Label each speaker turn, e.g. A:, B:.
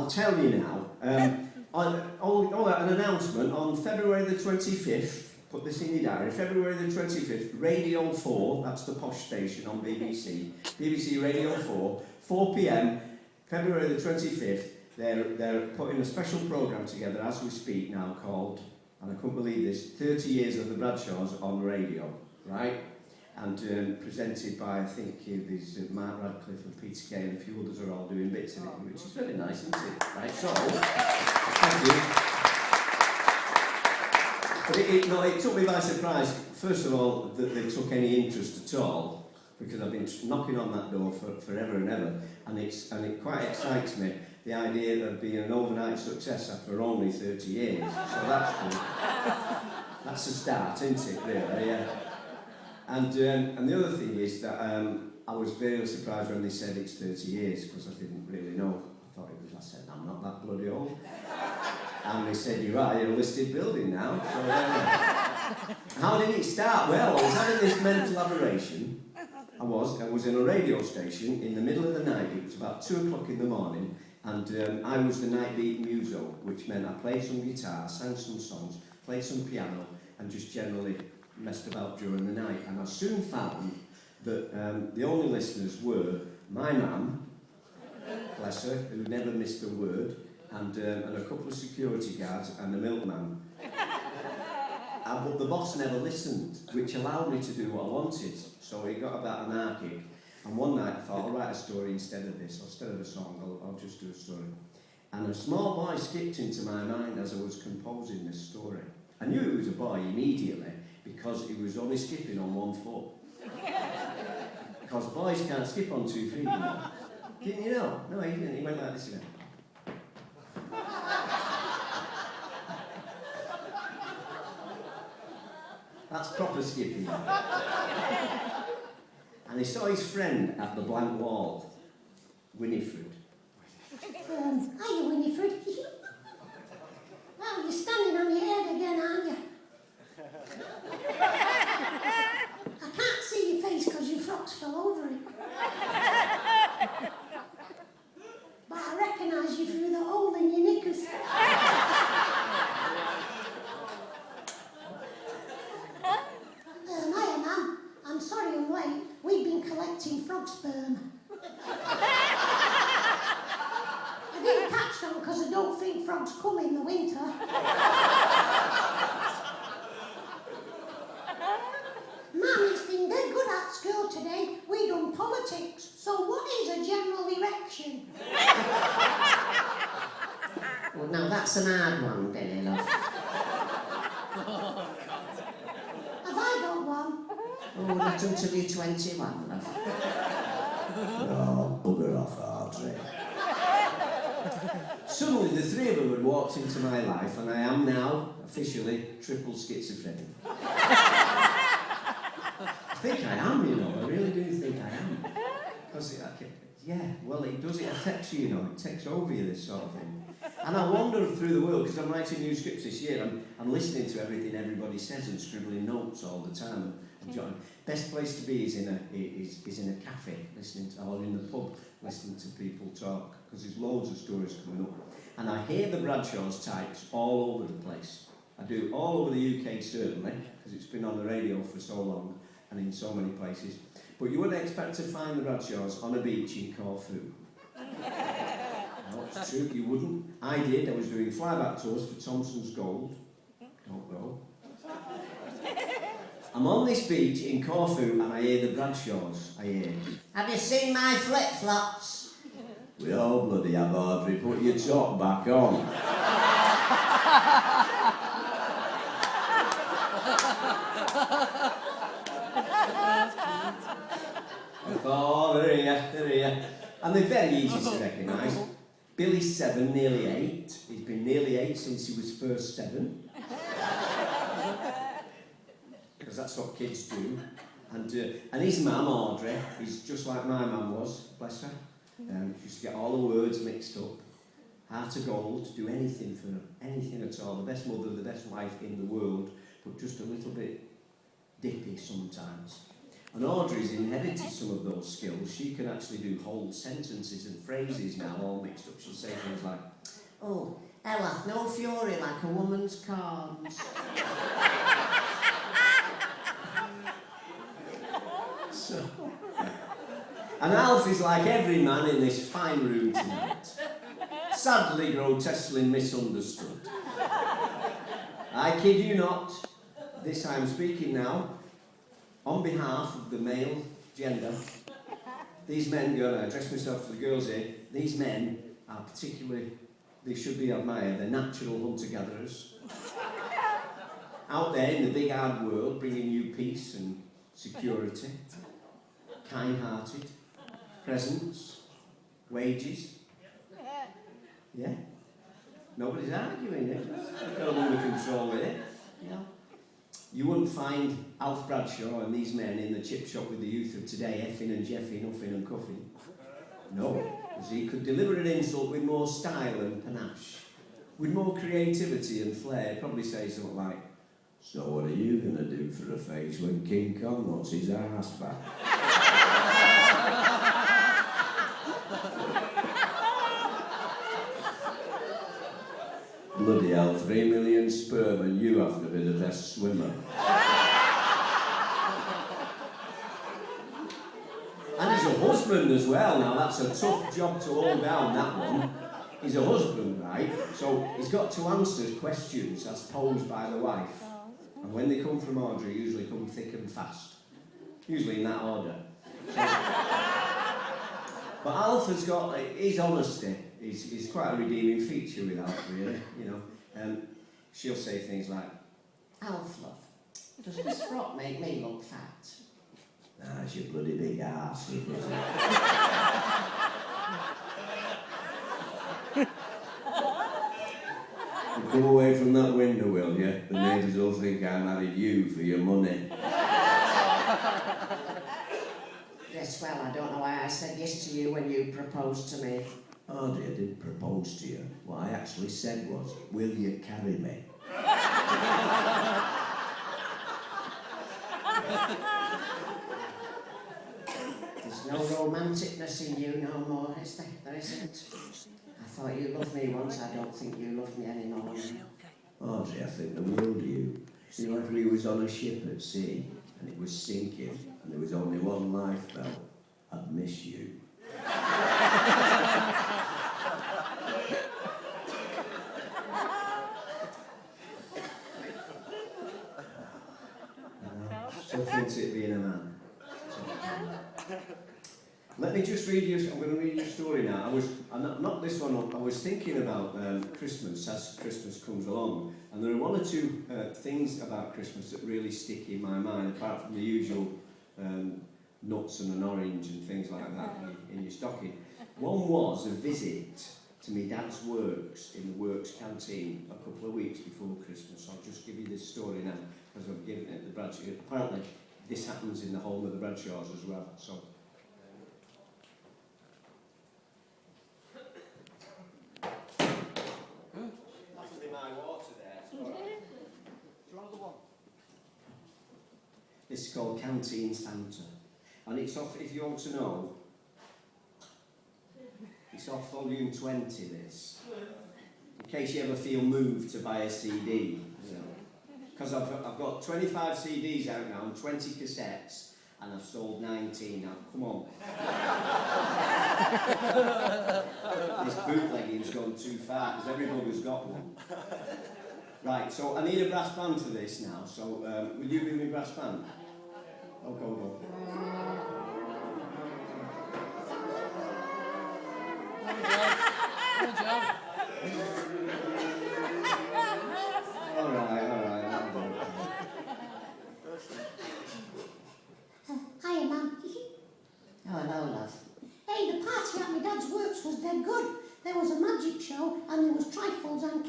A: I'll tell you now. An announcement on February the 25th, put this in your diary, February the 25th, Radio 4, that's the posh station on BBC, BBC Radio 4, 4 p.m, February the 25th, they're putting a special programme together as we speak now called, and I couldn't believe this, 30 Years of the Bradshaw'S on Radio, right? And presented by, I think, these Mark Radcliffe and Peter Kay and a few others are all doing bits of it, which is very nice, isn't it? Right, so, thank you. But it took me by surprise, first of all, that they took any interest at all, because I've been knocking on that door for forever and ever, and it quite excites me, the idea of being an overnight success after only 30 years. So that's good. That's a start, isn't it, really? Yeah. And the other thing is that I was very surprised when they said it's 30 years, because I didn't really know. I thought it was, I said, I'm not that bloody old. And they said, you're a listed building now. So, how did it start? Well, I was having this mental aberration. I was in a radio station in the middle of the night. It was about 2 o'clock in the morning, and I was the night beat muso, which meant I played some guitar, sang some songs, played some piano, and just generally messed about during the night. And I soon found that the only listeners were my mum, bless her, who never missed a word, and a couple of security guards and a milkman. But the boss never listened, which allowed me to do what I wanted. So it got about anarchic. And one night I thought, I'll write a story instead of this, or instead of a song, I'll just do a story. And a small boy skipped into my mind as I was composing this story. I knew it was a boy immediately, because he was only skipping on 1 foot. Because boys can't skip on 2 feet, you know. Didn't you know? No, he didn't. He went like this again. That's proper skipping. And he saw his friend at the blank wall, Winifred.
B: Hiya, Winifred. Well, you're standing on your head again, aren't you? I can't see your face because your frocks fell over it. But I recognise you through the hole in your knickers. Hiya, Mum. I'm sorry I'm late. We've been collecting frog sperm. I didn't catch them because I don't think frogs come in the winter. Mum, it's been dead good at school today. We done politics. So what is a general election?
C: Well, now that's an hard one, Billy, love.
B: Have I got one?
C: Oh, not until you're 21, love.
A: Oh, bugger off, Audrey. Suddenly, the three of them had walked into my life, and I am now, officially, triple schizophrenic. I think I am, you know, I really do think I am. Because, it does, it affects you, you know, it takes over you, this sort of thing. And I wander through the world, because I'm writing new scripts this year, I'm listening to everything everybody says and scribbling notes all the time. Best place to be is in a cafe, listening to, or in the pub, listening to people talk, because there's loads of stories coming up. And I hear the Bradshaw'S types all over the place. I do all over the UK, certainly, because it's been on the radio for so long, and in so many places. But you wouldn't expect to find the Bradshaw'S on a beach in Corfu. No, it's true, you wouldn't. I did. I was doing flyback tours for Thompson's Gold. Don't go. I'm on this beach in Corfu and I hear the Bradshaw'S. I hear,
C: Have you seen my flip-flops?
A: we all bloody have, Audrey. Put your top back on. I thought, they're here. And they're very easy to recognise. Billy's 7, nearly 8. He's been nearly 8 since he was first 7. Because that's what kids do. And his mum, Audrey, is just like my mum was, bless her. She used to get all the words mixed up. Heart of gold, do anything for them, anything at all. The best mother, the best wife in the world, but just a little bit dippy sometimes. And Audrey's inherited some of those skills. She can actually do whole sentences and phrases now all mixed up. She'll say things like,
C: Oh, hell hath no fury like a woman's corns.
A: So, and Alf is like every man in this fine room tonight, sadly grotesquely misunderstood. I kid you not, this I am speaking now on behalf of the male gender. These men, I address myself to the girls here, these men are particularly, they should be admired, they're natural hunter-gatherers. Out there in the big hard world, bringing you peace and security, kind-hearted, presents, wages. Yeah? Nobody's arguing it. They've got them under control with it.
C: Yeah.
A: You wouldn't find Alf Bradshaw and these men in the chip shop with the youth of today, effing and jeffing, huffing and cuffing. No, because he could deliver an insult with more style and panache, with more creativity and flair. He'd probably say something like, "So what are you going to do for a face when King Kong wants his ass back?" Bloody hell, 3 million sperm and you have to be the best swimmer. And he's a husband as well. Now that's a tough job to hold down, that one. He's a husband, right? So he's got to answer questions as posed by the wife. And when they come from Audrey, usually come thick and fast. Usually in that order. So, but Alf has got his honesty. He's quite a redeeming feature with Alf, really, you know. She'll say things like,
C: Alf, love, does this frock make me look fat?
A: "Nah, it's your bloody big arse, isn't it?" "Come away from that window, will you? The neighbours will think I married you for your money."
C: Yes, well, I don't know why I said yes to you when you proposed to me.
A: Audrey, I didn't propose to you. What I actually said was, "Will you carry me?"
C: There's no romanticness in you no more, is there? There isn't. I thought you loved me once, I don't think you love me anymore now.
A: Audrey, I think the world of you. You know, if we was on a ship at sea, and it was sinking, and there was only one lifebelt, I'd miss you. Something's it being a man. Let me just read you, I'm going to read you a story now. Not this one, I was thinking about Christmas as Christmas comes along, and there are one or two things about Christmas that really stick in my mind, apart from the usual nuts and an orange and things like that in your stocking. One was a visit to my dad's works in the works canteen a couple of weeks before Christmas. I'll just give you this story now, because I've given it the Bradshaw. Apparently, this happens in the home of the Bradshaw'S as well. So. This is called Canteen Santa, and it's off, if you want to know, it's off volume 20, this, in case you ever feel moved to buy a CD, you know, because I've got 25 CDs out now and 20 cassettes, and I've sold 19 now, come on. This bootlegging's gone too far, because everybody's got one. Right, so I need a brass band for this now, so will you give me a brass band? Oh, go.
D: Good job.
A: All right, that'll do.
B: Hiya, Mum.
C: Oh, hello, love.
B: Hey, the party at my dad's works was dead good. There was a magic show, and there was trifles and